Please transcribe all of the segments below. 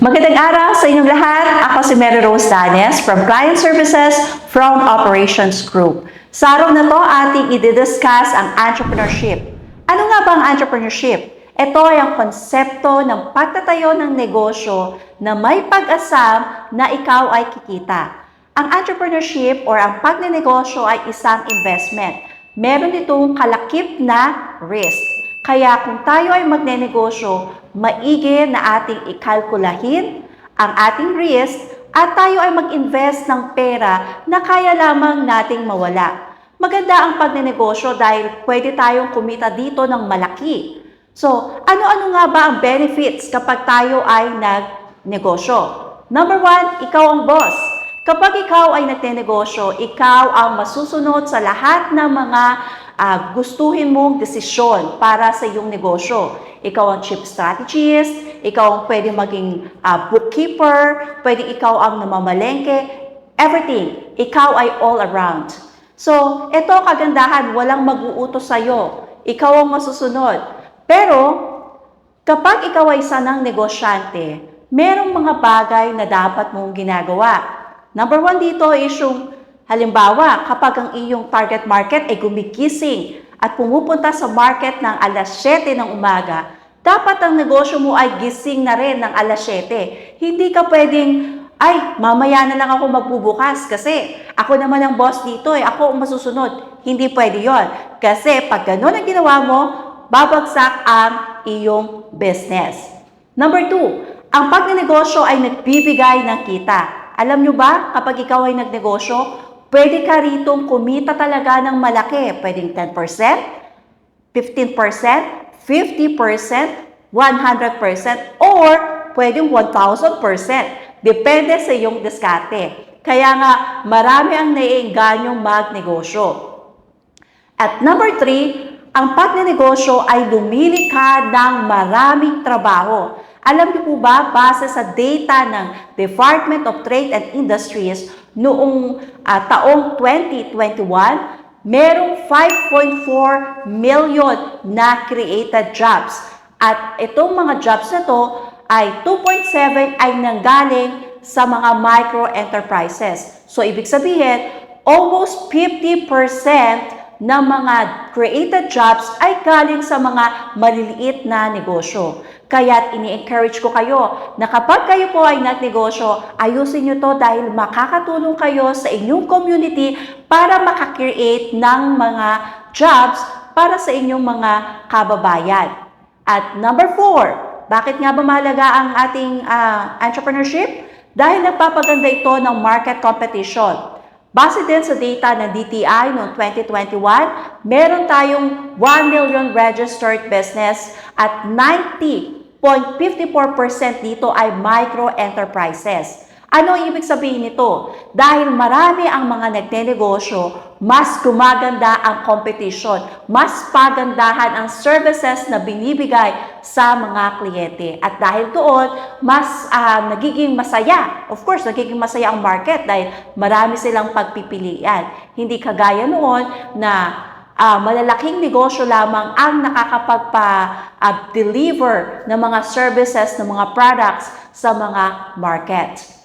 Magandang araw sa inyong lahat. Ako si Mary Rose Danes from Client Services from Operations Group. Sa araw na to, ating i-discuss ang entrepreneurship. Ano nga ba ang entrepreneurship? Ito ay ang konsepto ng pagtatayo ng negosyo na may pag-asam na ikaw ay kikita. Ang entrepreneurship or ang pagnenegosyo ay isang investment. Meron itong kalakip na risk. Kaya kung tayo ay magnenegosyo, maigi na ating ikalkulahin ang ating risk at tayo ay mag-invest ng pera na kaya lamang nating mawala. Maganda ang pagnenegosyo dahil pwede tayong kumita dito ng malaki. So, ano-ano nga ba ang benefits kapag tayo ay nagnegosyo? Number 1, ikaw ang boss. Kapag ikaw ay nagnenegosyo, ikaw ang masusunod sa lahat ng mga gustuhin mong desisyon para sa iyong negosyo. Ikaw ang chief strategist, ikaw ang pwede maging bookkeeper, pwede ikaw ang namamalengke, everything. Ikaw ay all around. So, ito kagandahan, walang mag-uutos sa'yo. Ikaw ang masusunod. Pero, kapag ikaw ay sanang negosyante, merong mga bagay na dapat mong ginagawa. Number 1 dito is yung halimbawa, kapag ang iyong target market ay gumigising at pumupunta sa market ng alas 7 ng umaga, dapat ang negosyo mo ay gising na rin ng alas 7. Hindi ka pwedeng, mamaya na lang ako magbubukas kasi ako naman ang boss dito, ako ang masusunod. Hindi pwede yon. Kasi pag ganun ang ginawa mo, babagsak ang iyong business. Number 2, ang pagnenegosyo ay nagbibigay ng kita. Alam nyo ba, kapag ikaw ay nagnegosyo, pwede ka ritong kumita talaga ng malaki. Pwedeng 10%, 15%, 50%, 100%, or pwedeng 1,000%. Depende sa iyong diskarte. Kaya nga, marami ang naiengganyong magnegosyo. At number 3, ang pagnenegosyo ay lumilikha ng maraming trabaho. Alam niyo po ba, base sa data ng Department of Trade and Industries, noong taong 2021, merong 5.4 million na created jobs. At itong mga jobs na to ay 2.7 ay nanggaling sa mga micro-enterprises. So, ibig sabihin, almost 50% ng mga created jobs ay galing sa mga maliliit na negosyo. Kaya ini-encourage ko kayo na kapag kayo po ay nagnegosyo, ayusin nyo to dahil makakatulong kayo sa inyong community para makakreate ng mga jobs para sa inyong mga kababayan. At number 4, bakit nga ba mahalaga ang ating entrepreneurship? Dahil nagpapaganda ito ng market competition. Base din sa data ng DTI noong 2021, meron tayong 1 million registered business at 90.54% dito ay micro-enterprises. Ano ang ibig sabihin nito? Dahil marami ang mga nagnenegosyo, mas gumaganda ang competition, mas pagandahan ang services na binibigay sa mga kliyente. At dahil doon, mas nagiging masaya. Of course, nagiging masaya ang market dahil marami silang pagpipilian. Hindi kagaya noon na malalaking negosyo lamang ang nakakapagpa-deliver ng mga services, ng mga products sa mga market.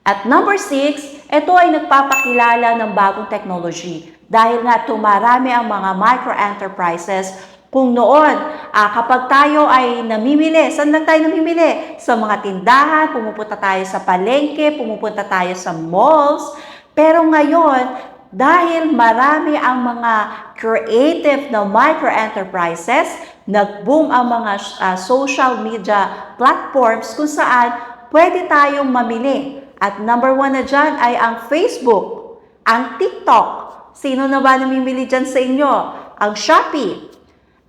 At number 6, ito ay nagpapakilala ng bagong technology. Dahil nga tumarami ang mga micro-enterprises. Kung noon, kapag tayo ay namimili, saan lang tayo namimili? Sa mga tindahan, pumupunta tayo sa palengke, pumupunta tayo sa malls. Pero ngayon, dahil marami ang mga creative na micro-enterprises, nag-boom ang mga social media platforms kung saan pwede tayong mamili. At number 1 na dyan ay ang Facebook, ang TikTok. Sino na ba namimili dyan sa inyo? Ang Shopee,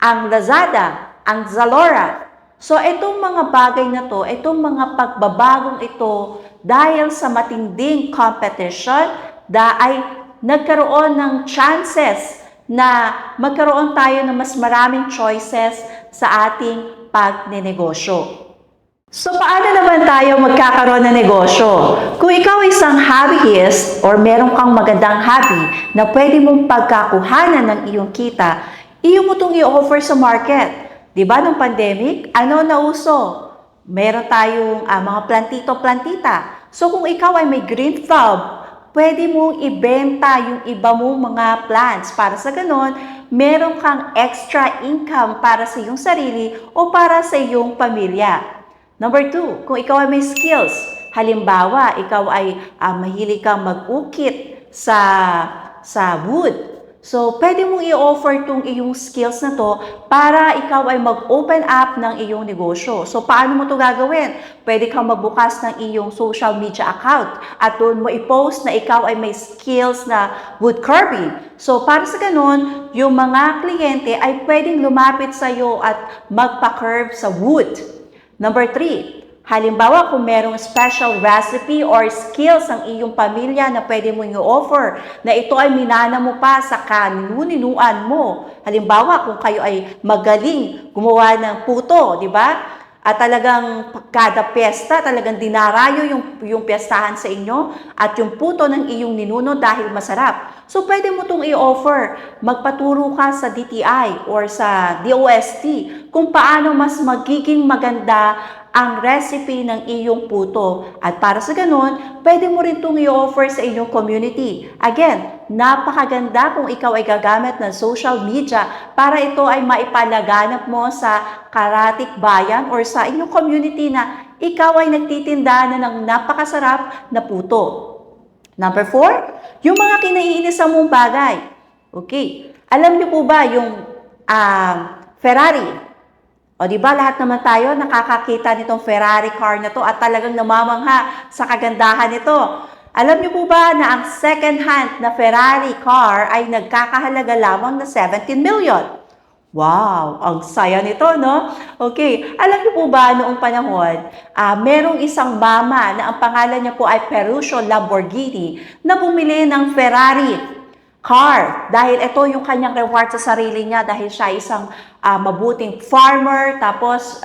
ang Lazada, ang Zalora. So, itong mga bagay na to, itong mga pagbabagong ito, dahil sa matinding competition, ay nagkaroon ng chances na magkaroon tayo ng mas maraming choices sa ating pagnenegosyo. So, paano naman tayo magkakaroon ng negosyo? Kung ikaw ay isang hobbyist or meron kang magandang hobby na pwede mong pagkakuhanan ng iyong kita, iyo mo itong i-offer sa market. Diba nung pandemic, ano nauso? Meron tayong mga plantito-plantita. So kung ikaw ay may green thumb, pwede mong ibenta yung iba mong mga plants para sa ganon, meron kang extra income para sa iyong sarili o para sa iyong pamilya. Number 2, kung ikaw ay may skills, halimbawa, ikaw ay mahilig kang mag-ukit sa wood. So, pwede mong i-offer itong iyong skills na to para ikaw ay mag-open up ng iyong negosyo. So, paano mo to gagawin? Pwede kang magbukas ng iyong social media account at doon mo i-post na ikaw ay may skills na wood carving. So, para sa ganun, yung mga kliyente ay pwedeng lumapit sa iyo at magpa-curve sa wood. Number 3, halimbawa kung merong special recipe or skills ang iyong pamilya na pwede mo i-offer, na ito ay minana mo pa sa kanininuan mo. Halimbawa kung kayo ay magaling gumawa ng puto, di ba? At talagang kada piyesta, talagang dinarayo yung piyestahan sa inyo at yung puto ng iyong ninuno dahil masarap. So, pwede mo itong i-offer. Magpaturo ka sa DTI or sa DOST kung paano mas magiging maganda ang recipe ng iyong puto. At para sa ganun, pwede mo rin itong i-offer sa inyong community. Again, napakaganda kung ikaw ay gagamit ng social media para ito ay maipalaganap mo sa karatik bayan or sa inyong community na ikaw ay nagtitinda na ng napakasarap na puto. Number 4, yung mga kinaiinisan mong bagay. Okay. Alam niyo po ba yung Ferrari? O di ba lahat naman tayo nakakakita nitong Ferrari car na to at talagang namamangha sa kagandahan nito. Alam niyo po ba na ang second hand na Ferrari car ay nagkakahalaga lamang na 17 million? Wow, ang saya nito, no? Okay, alam niyo po ba noong panahon, merong isang mama na ang pangalan niya po ay Ferruccio Lamborghini na bumili ng Ferrari car dahil ito yung kanyang reward sa sarili niya dahil siya isang mabuting farmer, tapos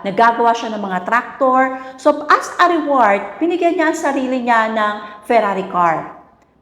nagagawa siya ng mga traktor. So as a reward, binigyan niya ang sarili niya ng Ferrari car.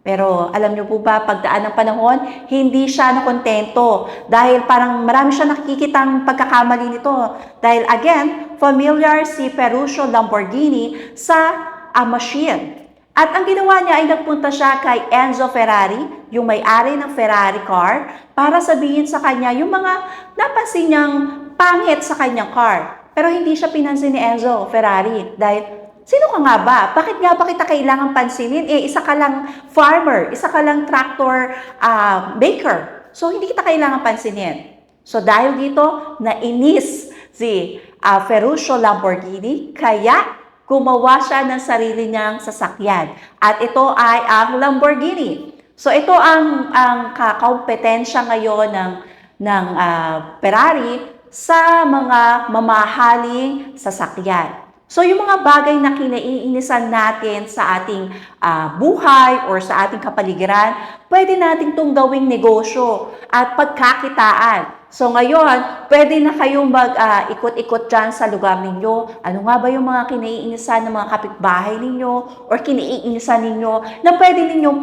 Pero alam niyo po ba, pagdaan ng panahon, hindi siya nakontento dahil parang marami siya nakikitang pagkakamali nito. Dahil again, familiar si Ferruccio Lamborghini sa machine. At ang ginawa niya ay nagpunta siya kay Enzo Ferrari, yung may-ari ng Ferrari car, para sabihin sa kanya yung mga napansin niyang pangit sa kanyang car. Pero hindi siya pinansin ni Enzo Ferrari dahil sino ka nga ba? Bakit nga ba kita kailangan pansinin? Isa ka lang farmer, isa ka lang tractor maker. So hindi kita kailangan pansinin. So dahil dito, nainis si Ferruccio Lamborghini, kaya gumawa siya ng sarili niyang sasakyan. At ito ay ang Lamborghini. So ito ang kakompetensya ngayon ng Ferrari sa mga mamahaling sasakyan. So yung mga bagay na kinaiinisan natin sa ating buhay or sa ating kapaligiran, pwede natin itong gawing negosyo at pagkakitaan. So ngayon, pwede na kayong mag-ikot-ikot dyan sa lugar ninyo. Ano nga ba yung mga kinaiinisan ng mga kapitbahay ninyo or kinaiinisan ninyo na pwede ninyong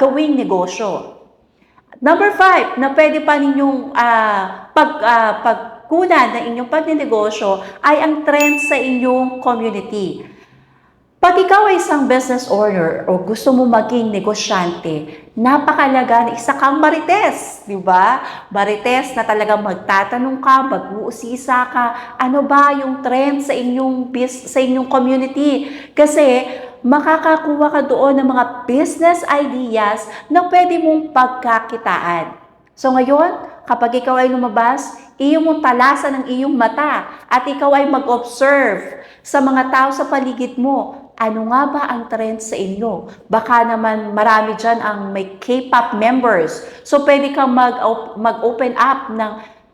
gawing negosyo. Number 5, na pwede pa ninyong pagkunan ng inyong pagnenegosyo ay ang trend sa inyong community. Pag ikaw ay isang business owner o gusto mo maging negosyante, napakalaga na isa kang marites, di ba? Marites na talagang magtatanong ka, mag-uusisa ka, ano ba yung trend sa inyong community? Kasi makakakuha ka doon ng mga business ideas na pwede mong pagkakitaan. So ngayon, kapag ikaw ay lumabas, iyong mong talasan ng iyong mata at ikaw ay mag-observe sa mga tao sa paligid mo. Ano nga ba ang trend sa inyo? Baka naman marami dyan ang may K-pop members. So pwede kang mag-open up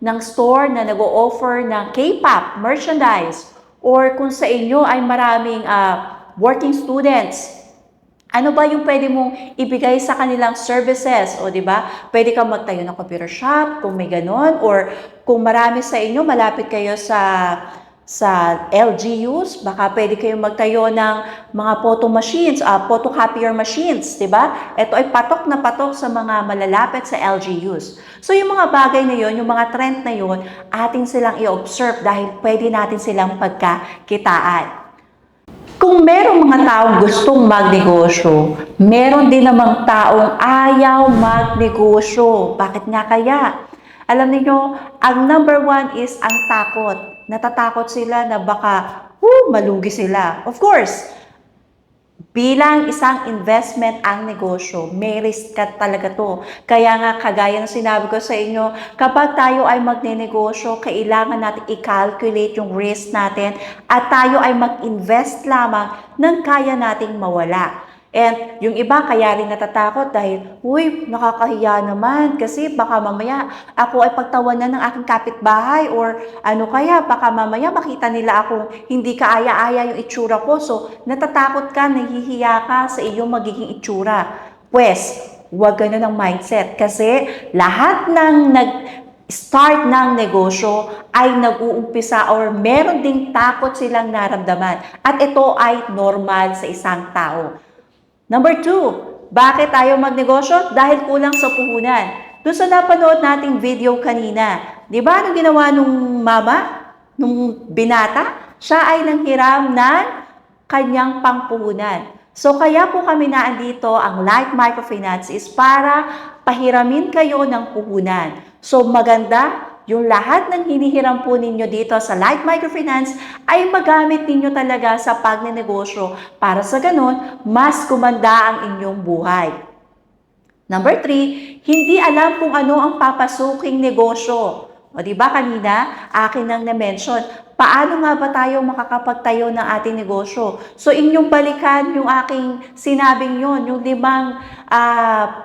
ng store na nag-o-offer ng K-pop merchandise. Or kung sa inyo ay maraming working students, ano ba yung pwede mong ibigay sa kanilang services? O di ba? Pwede kang magtayo ng computer shop kung may ganon. Or kung marami sa inyo, malapit kayo sa sa LGUs, baka pwede kayong magtayo ng mga photo machines, photocopier machines, di ba? Ito ay patok na patok sa mga malalapit sa LGUs. So yung mga bagay na yon, yung mga trend na yon, atin silang i-observe dahil pwede natin silang pagkakitaan. Kung merong mga taong gustong magnegosyo, meron din namang taong ayaw magnegosyo. Bakit nga kaya? Alam niyo, ang number one is ang takot. Natatakot sila na baka malugi sila. Of course, bilang isang investment ang negosyo, may risk ka talaga to. Kaya nga, kagaya ng sinabi ko sa inyo, kapag tayo ay magnenegosyo, kailangan natin i-calculate yung risk natin at tayo ay mag-invest lamang ng kaya nating mawala. And yung iba kaya rin natatakot dahil, nakakahiya naman kasi baka mamaya ako ay pagtawanan ng aking kapitbahay or baka mamaya makita nila akong hindi kaaya-aya yung itsura ko. So, natatakot ka, nahihiya ka sa iyong magiging itsura. Pwes, huwag ganun ang mindset kasi lahat ng start ng negosyo ay nag-uumpisa or meron ding takot silang naramdaman. At ito ay normal sa isang tao. Number 2, bakit tayo magnegosyo? Dahil kulang sa puhunan. Doon sa napanood nating video kanina, di ba anong ginawa nung mama, nung binata? Siya ay nanghiram ng kanyang pangpuhunan. So kaya po kami naandito, ang Light Microfinance is para pahiramin kayo ng puhunan. So maganda, yung lahat ng hinihiram po ninyo dito sa Light Microfinance ay magamit ninyo talaga sa pagnenegosyo para sa ganun, mas gumanda ang inyong buhay. Number 3, hindi alam kung ano ang papasuking negosyo. O diba kanina, akin nang na-mention, paano nga ba tayo makakapagtayo ng ating negosyo? So inyong balikan yung aking sinabing yun, yung 5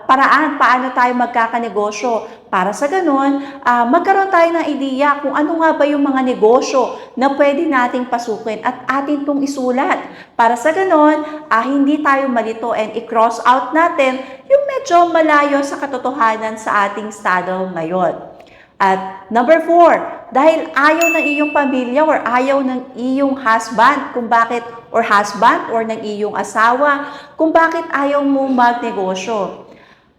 paraan paano tayo magkakanegosyo. Para sa ganun, magkaroon tayo ng ideya kung ano nga ba yung mga negosyo na pwede nating pasukin at atin itong isulat. Para sa ganun, hindi tayo malito and i-cross out natin yung medyo malayo sa katotohanan sa ating estado ngayon. At number 4, dahil ayaw ng iyong pamilya or ayaw ng iyong husband or ng iyong asawa, kung bakit ayaw mo magnegosyo.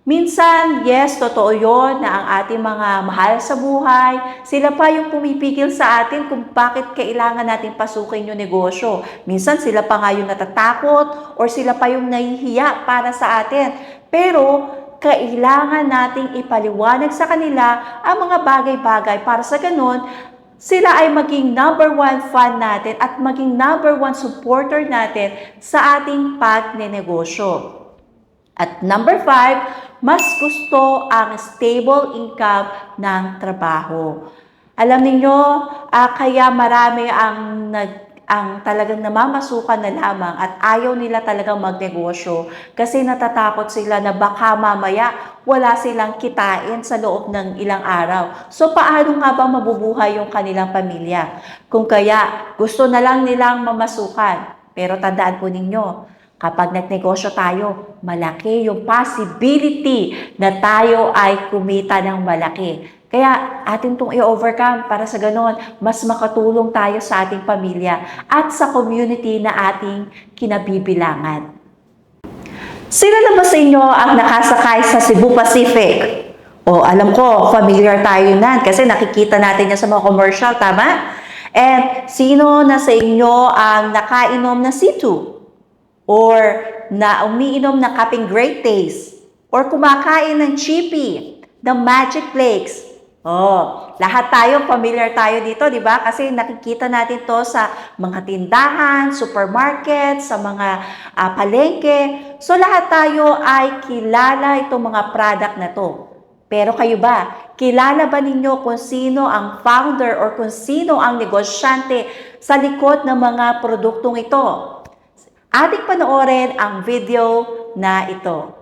Minsan, yes, totoo yun na ang ating mga mahal sa buhay, sila pa yung pumipigil sa atin kung bakit kailangan natin pasukin yung negosyo. Minsan, sila pa nga yung natatakot or sila pa yung nahihiya para sa atin. Pero, kailangan nating ipaliwanag sa kanila ang mga bagay-bagay para sa ganun, sila ay maging number 1 fan natin at maging number 1 supporter natin sa ating pagnenegosyo. At number 5, mas gusto ang stable income ng trabaho. Alam niyo, kaya marami ang talagang namamasukan na lamang at ayaw nila talagang magnegosyo kasi natatakot sila na baka mamaya wala silang kitain sa loob ng ilang araw. So paano nga ba mabubuhay yung kanilang pamilya? Kung kaya gusto na lang nilang mamasukan. Pero tandaan po ninyo, kapag nagnegosyo tayo, malaki yung possibility na tayo ay kumita ng malaki. Kaya atin itong i-overcome para sa ganon, mas makatulong tayo sa ating pamilya at sa community na ating kinabibilangan. Sino na ba sa inyo ang nakasakay sa Cebu Pacific? Alam ko, familiar tayo nan kasi nakikita natin yan sa mga commercial, tama? And sino na sa inyo ang nakainom na C2? Or na umiinom ng kapeng Great Taste? Or kumakain ng Chippy, ng Magic Flakes? Lahat tayo, familiar tayo dito, di ba? Kasi nakikita natin to sa mga tindahan, supermarket, sa mga palengke. So lahat tayo ay kilala itong mga product na to. Pero kayo ba, kilala ba ninyo kung sino ang founder or kung sino ang negosyante sa likod ng mga produktong ito? Ating panoorin ang video na ito.